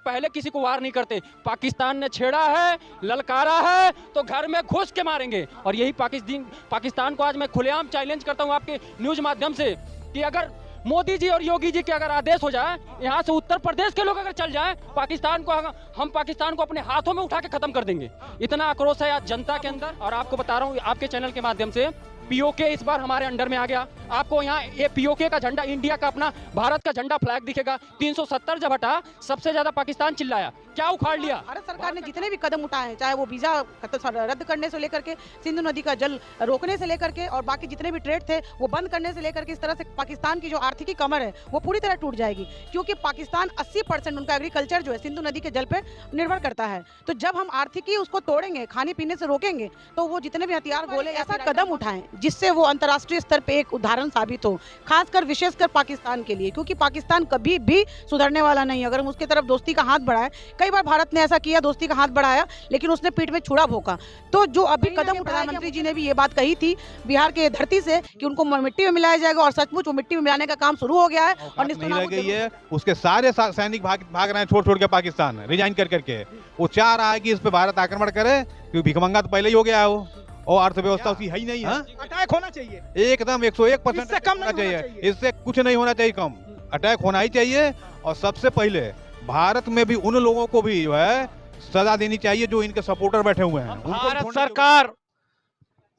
पहले किसी को वार नहीं करते। पाकिस्तान ने छेड़ा है, ललकारा है तो घर में घुस के मारेंगे। और यही पाकिस्तान को आज मैं खुलेआम चैलेंज करता हूं आपके न्यूज माध्यम से कि अगर मोदी जी और योगी जी के अगर आदेश हो जाए, यहाँ से उत्तर प्रदेश के लोग अगर चल जाएं, हम पाकिस्तान को अपने हाथों में उठा के खत्म कर देंगे। इतना आक्रोश है आज जनता के अंदर। और आपको बता रहा हूँ आपके चैनल के माध्यम से, पीओके इस बार हमारे अंडर में आ गया। आपको यहाँ ये पीओके का झंडा, इंडिया का अपना भारत का झंडा फ्लैग दिखेगा। 370 जब हटा, सबसे ज्यादा पाकिस्तान चिल्लाया, क्या उखाड़ लिया। भारत सरकार ने जितने भी कदम उठाए हैं, चाहे वो वीजा रद्द करने से लेकर के, सिंधु नदी का जल रोकने से लेकर के, और बाकी जितने भी ट्रेड थे वो बंद करने से लेकर के, इस तरह से पाकिस्तान की जो आर्थिकी कमर है वो पूरी तरह टूट जाएगी। क्योंकि पाकिस्तान 80% उनका एग्रीकल्चर जो है सिंधु नदी के जल पे निर्भर करता है। तो जब हम आर्थिकी उसको तोड़ेंगे, खाने पीने से रोकेंगे, तो वो जितने भी हथियार गोले ऐसा कदम उठाएं जिससे वो अंतर्राष्ट्रीय स्तर पे एक उदाहरण साबित हो, खासकर विशेषकर पाकिस्तान के लिए। क्योंकि पाकिस्तान कभी भी सुधरने वाला नहीं। अगर हम उसके तरफ दोस्ती का हाथ बढ़ाए, कई बार भारत ने ऐसा किया, दोस्ती का हाथ बढ़ाया, लेकिन उसने पीठ में छुरा भोंका। तो जो अभी कदम प्रधानमंत्री जी ने भी ये बात कही थी बिहार के धरती से कि उनको मिट्टी में मिलाया जाएगा, और सचमुच वो मिट्टी में मिलाने का काम शुरू हो गया है। और नहीं रह गई है, उसके सारे सैनिक भाग रहे हैं छोड़ के पाकिस्तान, रिजाइन कर करके। वो चाह रहा है कि इस पे भारत आक्रमण करे, क्योंकि भिखमंगा तो पहले ही हो गया है वो, और अर्थव्यवस्था उसकी है ही नहीं है। अटैक होना चाहिए एकदम 101% इससे कम नहीं होना चाहिए, इससे कुछ नहीं होना चाहिए कम, अटैक होना ही चाहिए। और सबसे पहले भारत में भी उन लोगों को भी जो है सजा देनी चाहिए जो इनके सपोर्टर बैठे हुए हैं। भारत सरकार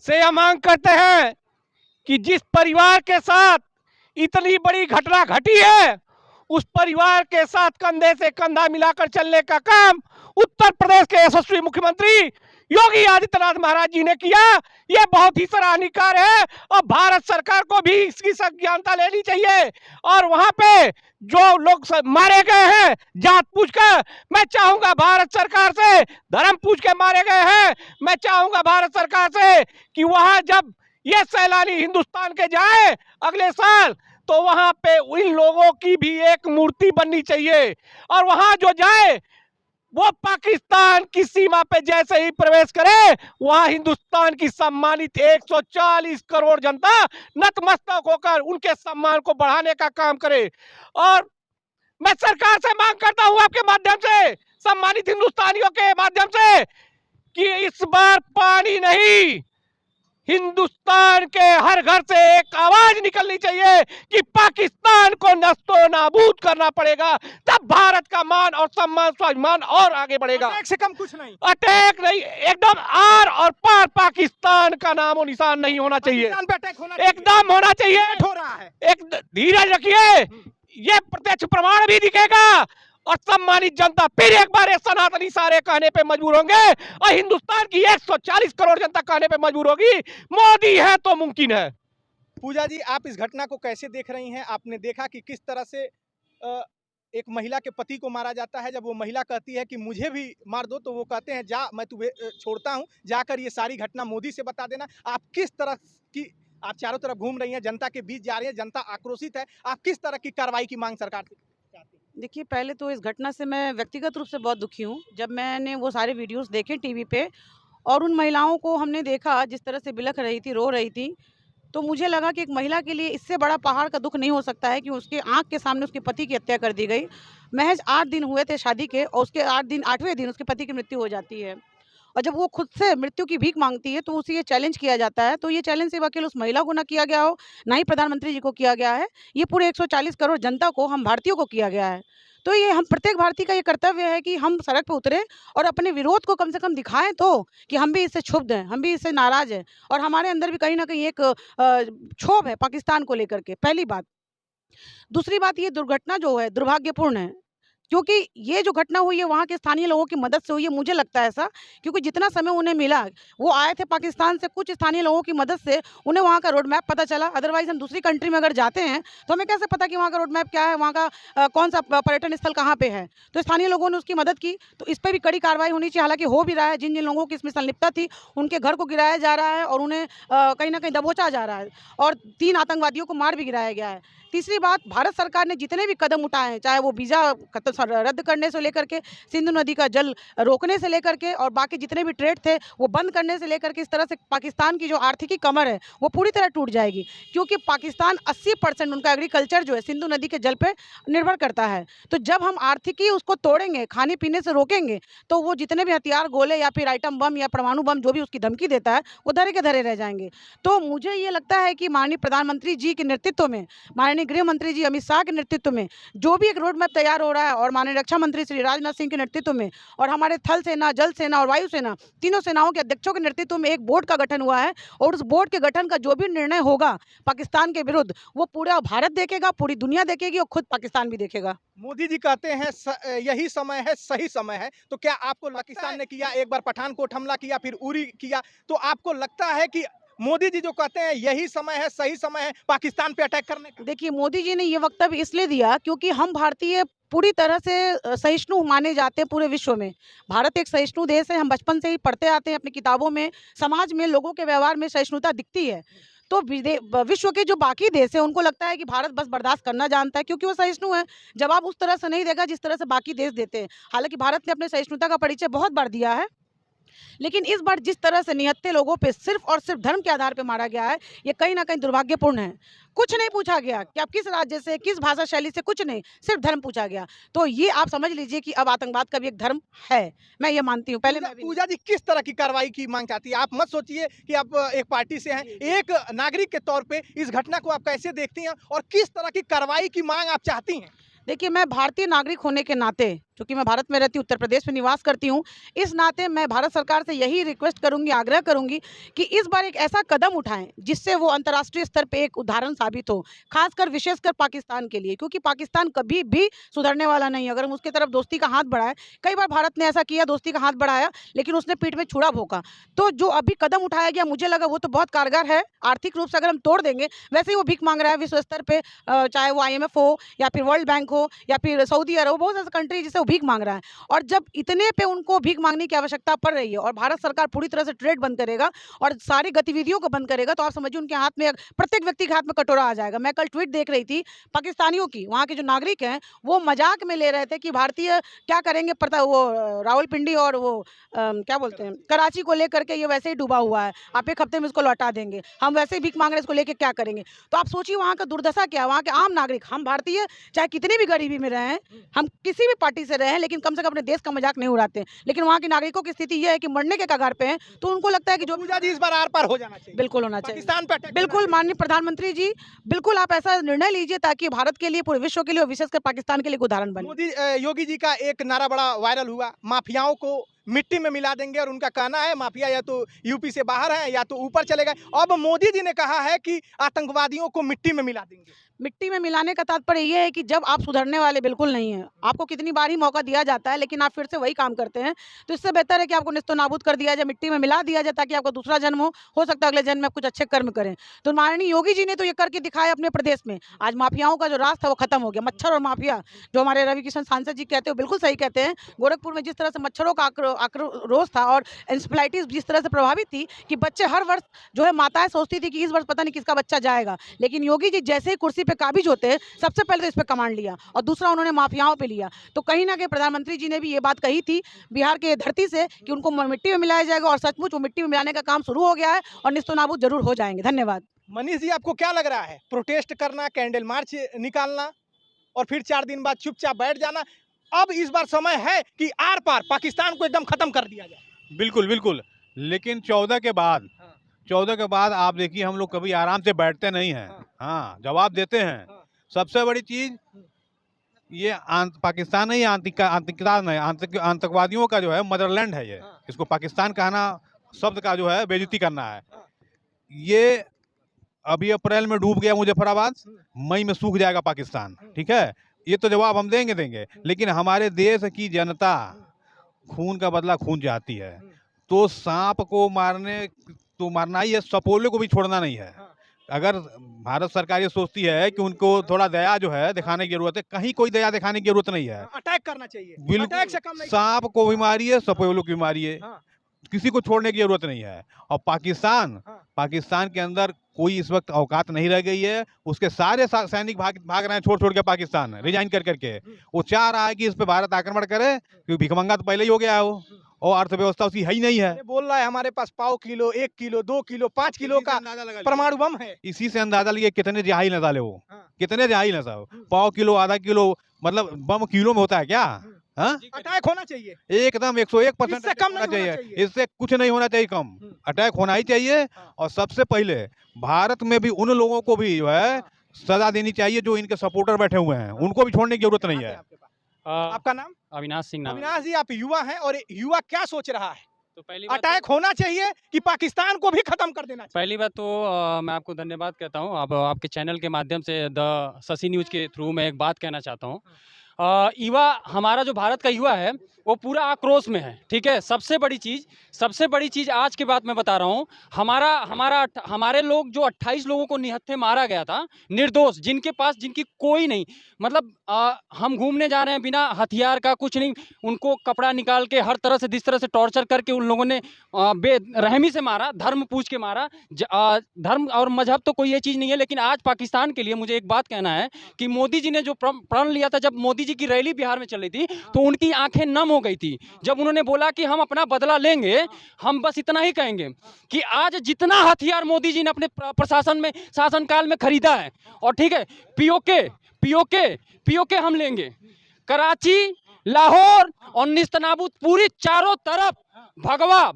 से यह मांग करते हैं कि जिस परिवार के साथ इतनी बड़ी घटना घटी है, उस परिवार के साथ कंधे से कंधा मिलाकर चलने का काम उत्तर प्रदेश के यशस्वी मुख्यमंत्री योगी आदित्यनाथ महाराज जी ने किया। यह बहुत ही सराहनीय है और भारत सरकार को भी इसकी संज्ञानता लेनी चाहिए। और वहां पे जो लोग मारे गए हैं जात पूछ कर, मैं चाहूंगा भारत सरकार से, धर्म पूछ के मारे गए हैं, मैं चाहूंगा भारत सरकार से कि वहां जब ये सैलानी हिंदुस्तान के जाए अगले साल, तो वहां पे इन लोगों की भी एक मूर्ति बननी चाहिए। और वहां जो जाए वो पाकिस्तान की सीमा पे जैसे ही प्रवेश करे, वहां हिंदुस्तान की सम्मानित 140 करोड़ जनता नतमस्तक होकर उनके सम्मान को बढ़ाने का काम करे। और मैं सरकार से मांग करता हूं आपके माध्यम से, सम्मानित हिंदुस्तानियों के माध्यम से, कि इस बार पानी नहीं, हिंदुस्तान के हर घर से एक आवाज निकलनी चाहिए कि पाकिस्तान को नस्तो नाबूद करना पड़ेगा, तब भारत का मान और सम्मान स्वाभिमान और आगे बढ़ेगा। अटैक से कम कुछ नहीं, अटैक नहीं, एकदम आर और पार पाकिस्तान का नामो निशान नहीं होना चाहिए, अटैक होना एकदम होना चाहिए। हो रहा है, एक धीरज रखिए, ये प्रत्यक्ष प्रमाण भी दिखेगा और सम्मानित जनता फिर एक बार सनातनी सारे कहने पे मजबूर होंगे और हिंदुस्तान की 140 करोड़ जनता कहने पे मजबूर होगी, मोदी है तो मुमकिन है। पूजा जी, आप इस घटना को कैसे देख रही हैं? आपने देखा कि किस तरह से एक महिला के पति को मारा जाता है। जब वो महिला कहती है कि मुझे भी मार दो, तो वो कहते हैं जा, मैं तुम्हें छोड़ता हूँ, जाकर ये सारी घटना मोदी से बता देना। आप किस तरह की, आप चारों तरफ घूम रही हैं, जनता के बीच जा रही हैं, जनता आक्रोशित है, आप किस तरह की कार्रवाई की मांग सरकार से चाहती हैं? देखिए, पहले तो इस घटना से मैं व्यक्तिगत रूप से बहुत दुखी हूँ। जब मैंने वो सारे वीडियोस देखे टीवी पे और उन महिलाओं को हमने देखा जिस तरह से बिलख रही थी, रो रही थी, तो मुझे लगा कि एक महिला के लिए इससे बड़ा पहाड़ का दुख नहीं हो सकता है कि उसके आँख के सामने उसके पति की हत्या कर दी गई। महज 8 दिन हुए थे शादी के और उसके 8वें दिन उसके पति की मृत्यु हो जाती है। और जब वो खुद से मृत्यु की भीख मांगती है तो उसे ये चैलेंज किया जाता है। तो ये चैलेंज सिर्फ अकेले उस महिला को ना किया गया हो, ना ही प्रधानमंत्री जी को किया गया है, ये पूरे 140 करोड़ जनता को, हम भारतीयों को किया गया है। तो ये हम प्रत्येक भारतीय का ये कर्तव्य है कि हम सड़क पर उतरें और अपने विरोध को कम से कम दिखाएं तो कि हम भी इससे क्षुब्ध हैं, हम भी इससे नाराज़ हैं और हमारे अंदर भी कहीं ना कहीं एक क्षोभ है पाकिस्तान को लेकर के, पहली बात। दूसरी बात, ये दुर्घटना जो है दुर्भाग्यपूर्ण है, क्योंकि ये जो घटना हुई है वहाँ के स्थानीय लोगों की मदद से हुई है, मुझे लगता है ऐसा, क्योंकि जितना समय उन्हें मिला, वो आए थे पाकिस्तान से, कुछ स्थानीय लोगों की मदद से उन्हें वहाँ का रोड मैप पता चला। अदरवाइज हम दूसरी कंट्री में अगर जाते हैं तो हमें कैसे पता कि वहाँ का रोड मैप क्या है, वहाँ का कौन सा पर्यटन स्थल कहाँ पे है। तो स्थानीय लोगों ने उसकी मदद की, तो इस पर भी कड़ी कार्रवाई होनी चाहिए। हालांकि हो भी रहा है, जिन जिन लोगों की इसमें संलिप्तता थी उनके घर को गिराया जा रहा है और उन्हें कहीं ना कहीं दबोचा जा रहा है और 3 आतंकवादियों को मार भी गिराया गया है। तीसरी बात, भारत सरकार ने जितने भी कदम उठाए हैं, चाहे वो वीज़ा रद्द करने से लेकर के, सिंधु नदी का जल रोकने से लेकर के, और बाकी जितने भी ट्रेड थे वो बंद करने से लेकर के, इस तरह से पाकिस्तान की जो आर्थिकी कमर है वो पूरी तरह टूट जाएगी। क्योंकि पाकिस्तान 80% उनका एग्रीकल्चर जो है सिंधु नदी के जल पे निर्भर करता है। तो जब हम आर्थिकी उसको तोड़ेंगे, खाने पीने से रोकेंगे, तो वो जितने भी हथियार, गोले या फिर आइटम बम या परमाणु बम जो भी उसकी धमकी देता है वो धरे के धरे रह जाएंगे। तो मुझे ये लगता है कि माननीय प्रधानमंत्री जी के नेतृत्व में, माननीय गृह मंत्री जी अमित शाह के नेतृत्व में जो भी एक रोड मैप तैयार हो रहा है, और माननीय रक्षा मंत्री श्री राजनाथ सिंह के नेतृत्व में, और हमारे थल सेना, जल सेना और वायु सेना, तीनों सेनाओं के अध्यक्षों के नेतृत्व में एक बोर्ड का गठन हुआ है। और उस बोर्ड के गठन का जो भी निर्णय होगा पाकिस्तान के विरुद्ध, वो पूरा भारत देखेगा, पूरी दुनिया देखेगी और खुद पाकिस्तान भी देखेगा। मोदी जी कहते हैं यही समय है, सही समय है, तो क्या आपको पाकिस्तान ने किया, एक बार पठानकोट हमला किया, फिर उरी किया, तो आपको लगता है कि मोदी जी जो कहते हैं यही समय है, सही समय है पाकिस्तान पे अटैक करने का? देखिए, मोदी जी ने ये वक्तव्य इसलिए दिया क्योंकि हम भारतीय पूरी तरह से सहिष्णु माने जाते हैं पूरे विश्व में। भारत एक सहिष्णु देश है, हम बचपन से ही पढ़ते आते हैं अपनी किताबों में, समाज में लोगों के व्यवहार में सहिष्णुता दिखती है। तो विश्व के जो बाकी देश है उनको लगता है कि भारत बस बर्दाश्त करना जानता है क्योंकि वो सहिष्णु है। जवाब उस तरह से नहीं देगा जिस तरह से बाकी देश देते हैं। हालांकि भारत ने अपने सहिष्णुता का परिचय बहुत बार दिया है, लेकिन इस बार जिस तरह से निहत्थे लोगों पे सिर्फ और सिर्फ धर्म के आधार पे मारा गया है, ये कहीं ना कहीं दुर्भाग्यपूर्ण है। कुछ नहीं पूछा गया कि आप किस राज्य से, किस भाषा शैली से, कुछ नहीं, सिर्फ धर्म पूछा गया। तो ये आप समझ लीजिए कि अब आतंकवाद का भी एक धर्म है, मैं ये मानती हूँ। पहले पूजा जी किस तरह की कार्रवाई की मांग चाहती है? आप मत सोचिए कि आप एक पार्टी से हैं, एक नागरिक के तौर पे इस घटना को आप कैसे देखती हैं और किस तरह की कार्रवाई की मांग आप चाहती हैं? देखिए, मैं भारतीय नागरिक होने के नाते, क्योंकि मैं भारत में रहती हूँ, उत्तर प्रदेश में निवास करती हूँ, इस नाते मैं भारत सरकार से यही रिक्वेस्ट करूंगी, आग्रह करूंगी कि इस बार एक ऐसा कदम उठाएं जिससे वो अंतर्राष्ट्रीय स्तर पे एक उदाहरण साबित हो, खासकर विशेषकर पाकिस्तान के लिए, क्योंकि पाकिस्तान कभी भी सुधरने वाला नहीं। अगर हम उसकी तरफ दोस्ती का हाथ बढ़ाएं, कई बार भारत ने ऐसा किया, दोस्ती का हाथ बढ़ाया, लेकिन उसने पीठ में छुरा भोंका। तो जो अभी कदम उठाया गया, मुझे लगा वो तो बहुत कारगर है। आर्थिक रूप से अगर हम तोड़ देंगे, वैसे ही वो भीख मांग रहा है विश्व स्तर पे, चाहे वो IMF हो या फिर वर्ल्ड बैंक हो या फिर सऊदी अरब हो, बहुत ऐसे कंट्री जिससे वो भीख मांग रहा है। और जब इतने पे उनको भीख मांगने की आवश्यकता पड़ रही है और भारत सरकार पूरी तरह से ट्रेड बंद करेगा और सारी गतिविधियों को बंद करेगा, तो आप समझिए उनके हाथ में, प्रत्येक व्यक्ति के हाथ में कटोरा आ जाएगा। मैं कल ट्वीट देख रही थी पाकिस्तानियों की, वहाँ के जो नागरिक हैं वो मजाक में ले रहे थे कि भारतीय क्या करेंगे, पता वो रावलपिंडी और वो क्या बोलते हैं, कराची को लेकर के ये वैसे ही डूबा हुआ है, आप एक हफ्ते में इसको लौटा देंगे, हम वैसे ही भीख मांग रहे हैं, इसको लेके क्या करेंगे। तो आप सोचिए वहाँ का दुर्दशा क्या, वहाँ के आम नागरिक, हम भारतीय चाहे कितनी भी गरीबी में रहे, हम किसी भी पार्टी से रहे, लेकिन कम से कम अपने देश का मजाक नहीं उड़ाते। लेकिन वहाँ के नागरिकों की स्थिति यह है कि मरने के कगार पे हैं, तो उनको लगता है कि जो पूजा जी इस बार आर पार हो जाना चाहिए, बिल्कुल होना चाहिए, पाकिस्तान पे बिल्कुल। माननीय प्रधानमंत्री जी, बिल्कुल आप ऐसा निर्णय लीजिए ताकि भारत के लिए, पूरे विश्व के लिए और विशेषकर पाकिस्तान के लिए उदाहरण बने। मोदी योगी जी का एक नारा बड़ा वायरल हुआ, माफियाओं को मिट्टी में मिला देंगे, और उनका कहना है माफिया या तो यूपी से बाहर है या तो ऊपर चले गए। अब मोदी जी ने कहा है कि आतंकवादियों को मिट्टी में मिला देंगे। मिट्टी में मिलाने का तात्पर्य ये है कि जब आप सुधरने वाले बिल्कुल नहीं हैं, आपको कितनी बार ही मौका दिया जाता है लेकिन आप फिर से वही काम करते हैं, तो इससे बेहतर है कि आपको निस्तो नाबूद कर दिया जाए, मिट्टी में मिला दिया जाए, ताकि आपका दूसरा जन्म हो सकता है अगले जन्म में आप कुछ अच्छे कर्म करें। तो माननीय योगी जी ने तो ये करके दिखाया अपने प्रदेश में। आज माफियाओं का जो राज था वो खत्म हो गया। मच्छर और माफिया, जो हमारे रवि किशन सांसद जी कहते हैं, बिल्कुल सही कहते हैं। गोरखपुर में जिस तरह से मच्छरों का आक्रोश था और इंसेफ्लाइटिस जिस तरह से प्रभावित थी कि बच्चे हर वर्ष जो है, माताएं सोचती थी कि इस वर्ष पता नहीं किसका बच्चा जाएगा, लेकिन योगी जी जैसे ही कुर्सी पे काबिज होते हैं, सबसे पहले तो इस पे कमांड लिया और दूसरा उन्होंने माफियाओं पे लिया। तो कहीं ना कहीं प्रधानमंत्री जी ने भी ये बात कही थी बिहार के धरती से कि उनको मिट्टी में मिलाया जाएगा, और सचमुच वो मिट्टी में मिलाने का काम शुरू हो गया है और निस्तनाबूद जरूर हो जाएंगे। धन्यवाद। मनीष जी, आपको क्या लग रहा है, प्रोटेस्ट करना, कैंडल मार्च निकालना और फिर 4 दिन बाद चुपचाप बैठ जाना, अब इस बार समय है कि आर पार पाकिस्तान को एकदम खत्म कर दिया जाए? बिल्कुल बिल्कुल, लेकिन 14 के बाद आप देखिए, हम लोग कभी आराम से बैठते नहीं हैं। हाँ, जवाब देते हैं। सबसे बड़ी चीज ये पाकिस्तान नहीं, आतंकवादियों का जो है मदरलैंड है ये। इसको पाकिस्तान कहना शब्द का जो है बेइज्जती करना है। ये अभी अप्रैल में डूब गया मुजफ्फराबाद, मई में सूख जाएगा पाकिस्तान, ठीक है। ये तो जवाब हम देंगे, लेकिन हमारे देश की जनता खून का बदला खून चाहती है। तो सांप को मारना ही है, सपोले को भी छोड़ना नहीं है। अगर भारत सरकार ये सोचती है कि उनको थोड़ा दया जो है दिखाने की जरूरत है, कहीं कोई दया दिखाने की जरूरत नहीं है। अटैक करना चाहिए, बिल्कुल, अटैक से कम नहीं। सांप को भी मारिए, सपोलों की भी मारिए, किसी को छोड़ने की जरूरत नहीं है। और पाकिस्तान के अंदर कोई इस वक्त औकात नहीं रह गई है। उसके सारे सैनिक भाग रहे हैं छोड़ के पाकिस्तान, रिजाइन कर करके। वो चाह रहा है कि इस पे भारत आक्रमण करे, क्योंकि भिखमंगा तो पहले ही हो गया है वो, और अर्थव्यवस्था उसकी है ही नहीं है। बोल रहा है हमारे पास 1 किलो, 1 किलो, 2 किलो, 5 किलो का परमाणु बम है। इसी से अंदाजा लिए कितने जाहिल नस्ल है वो, हाँ। कितने जाहिल नस्ल। 1 किलो, आधा किलो, मतलब बम किलो में होता है क्या? हाँ, अटैक होना चाहिए, एकदम 101% इससे कम नहीं होना होना चाहिए। चाहिए। इससे कुछ नहीं होना चाहिए कम, अटैक होना ही चाहिए। और सबसे पहले भारत में भी उन लोगों को भी जो है सजा देनी चाहिए जो इनके सपोर्टर बैठे हुए हैं, उनको भी छोड़ने की जरूरत नहीं है। आपका नाम? अविनाश सिंह नाम है। अविनाश जी, आप युवा हैं और युवा क्या सोच रहा है? तो पहली बात अटैक होना चाहिए कि पाकिस्तान को भी खत्म कर देना चाहिए? पहली बात तो मैं आपको धन्यवाद कहता हूँ। आप आपके चैनल के माध्यम से द शशि न्यूज़ के थ्रू मैं एक बात कहना चाहता हूँ। युवा, हमारा जो भारत का युवा है वो पूरा आक्रोश में है, ठीक है। सबसे बड़ी चीज़ आज की बात मैं बता रहा हूँ। हमारे लोग जो 28 लोगों को निहत्थे मारा गया था, निर्दोष, जिनकी कोई नहीं, मतलब हम घूमने जा रहे हैं बिना हथियार का, कुछ नहीं, उनको कपड़ा निकाल के हर तरह से जिस तरह से टॉर्चर करके उन लोगों ने बेरहमी से मारा, धर्म पूछ के मारा। धर्म और मजहब तो कोई ये चीज़ नहीं है। लेकिन आज पाकिस्तान के लिए मुझे एक बात कहना है कि मोदी जी ने जो प्रण लिया था, जब मोदी जी की रैली बिहार में चल रही थी तो उनकी आंखें नम हो गई थी जब उन्होंने बोला कि हम अपना बदला लेंगे। हम बस इतना ही कहेंगे कि आज जितना हथियार मोदी जी ने अपने शासनकाल में खरीदा है, और ठीक है, पीओके हम लेंगे, कराची, लाहौर और निस्तनाबूत, पूरी चारों तरफ भगवा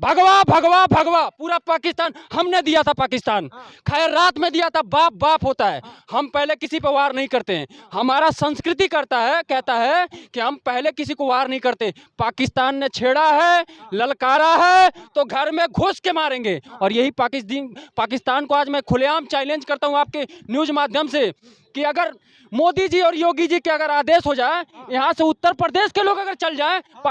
पूरा पाकिस्तान हमने दिया था। पाकिस्तान खैर रात में दिया था। बाप होता है। हम पहले किसी पर वार नहीं करते हैं। हमारा संस्कृति कहता है कि हम पहले किसी को वार नहीं करते। पाकिस्तान ने छेड़ा है, ललकारा है, तो घर में घुस के मारेंगे। और यही पाकिस्तान को आज मैं खुलेआम चैलेंज करता हूं आपके न्यूज माध्यम से कि अगर मोदी जी और योगी जी के अगर आदेश हो जाए, यहाँ से उत्तर प्रदेश के लोग अगर चल जाए, हम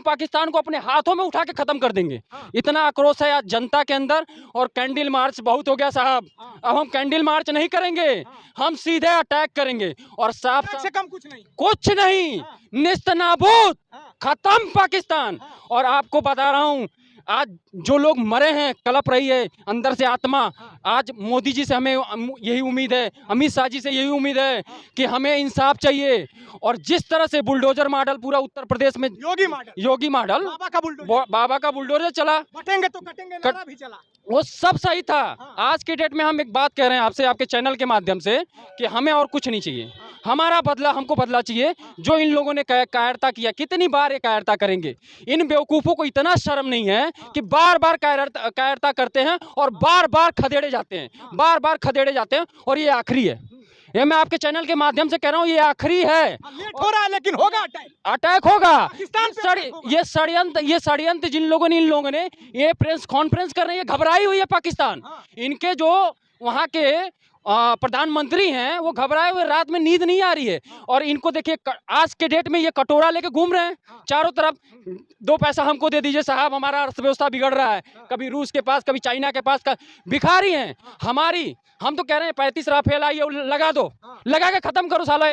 पाकिस्तान को अपने हाथों में उठा के खत्म कर देंगे। इतना आक्रोश है आज जनता के अंदर। और कैंडल मार्च बहुत हो गया साहब, अब हम कैंडल मार्च नहीं करेंगे, हम सीधे अटैक करेंगे। और साफ से कम कुछ नहीं, निस्तनाबूद, खत्म पाकिस्तान। और आपको बता रहा हूँ, आज जो लोग मरे हैं, कलप रही है अंदर से आत्मा। आज मोदी जी से हमें यही उम्मीद है, अमित शाह जी से यही उम्मीद है कि हमें इंसाफ चाहिए। और जिस तरह से बुलडोजर मॉडल पूरा उत्तर प्रदेश में, योगी मॉडल, बाबा का बुलडोजर चला, बटेंगे तो कटेंगे, नारा भी चला, वो सब सही था। आज के डेट में हम एक बात कह रहे हैं आपसे, आपके चैनल के माध्यम से, कि हमें और कुछ नहीं चाहिए। हमारा बदला, हमको बदला चाहिए। जो इन लोगों ने कायरता किया, कितनी बार ये कायरता करेंगे? इन बेवकूफ़ों को इतना शर्म नहीं है कि बार बार कायरता करते हैं और बार बार खदेड़े जाते हैं। और ये आखिरी है। ये मैं आपके चैनल के माध्यम से कह रहा हूँ, ये आखिरी है। लेट हो रहा है लेकिन होगा अटैक होगा। पाकिस्तान ये षड्यंत्र जिन लोगों ने, इन लोगों ने ये प्रेस कॉन्फ्रेंस कर रहे हैं, घबराई हुई है पाकिस्तान। इनके जो वहाँ के प्रधानमंत्री हैं वो घबराए हुए, रात में नींद नहीं आ रही है। और इनको देखिए, आज के डेट में ये कटोरा लेके घूम रहे हैं चारों तरफ। 2 पैसा हमको दे दीजिए साहब, हमारा अर्थव्यवस्था बिगड़ रहा है। कभी रूस के पास, कभी चाइना के पास, भिखारी हैं हमारी। हम तो कह रहे हैं 35 राफेल आई है, लगा दो, लगा के खत्म करो साला,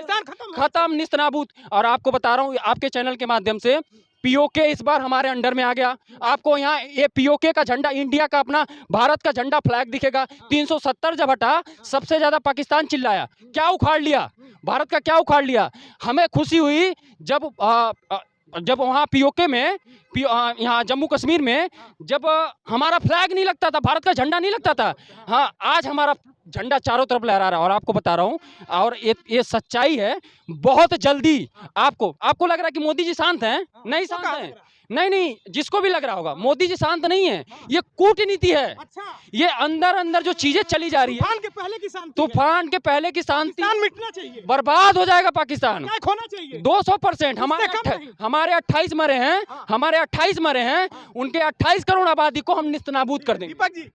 खत्म, निस्तनाबूद। और आपको बता रहा हूँ आपके चैनल के माध्यम से, पीओके इस बार हमारे अंडर में आ गया। आपको यहाँ ये पीओके का झंडा, इंडिया का, अपना भारत का झंडा, फ्लैग दिखेगा। 370 जब हटा, सबसे ज्यादा पाकिस्तान चिल्लाया। क्या उखाड़ लिया भारत का, क्या उखाड़ लिया? हमें खुशी हुई जब वहाँ पीओके में, यहाँ जम्मू कश्मीर में, जब हमारा फ्लैग नहीं लगता था, भारत का झंडा नहीं लगता था। हाँ, आज हमारा झंडा चारों तरफ लहरा रहा है। और आपको बता रहा हूँ, और ये सच्चाई है। बहुत जल्दी आपको लग रहा है कि मोदी जी शांत हैं, नहीं शांत हैं। नहीं, जिसको भी लग रहा होगा, मोदी जी शांत नहीं है। ये कूटनीति है। ये अंदर जो चीजें चली जा रही है, तूफान के पहले की शांति मिटना चाहिए, बर्बाद हो जाएगा पाकिस्तान, होना चाहिए 200%। हमारे 28 मरे हैं, उनके 28 करोड़ आबादी को हम निस्तनाबूद कर देंगे।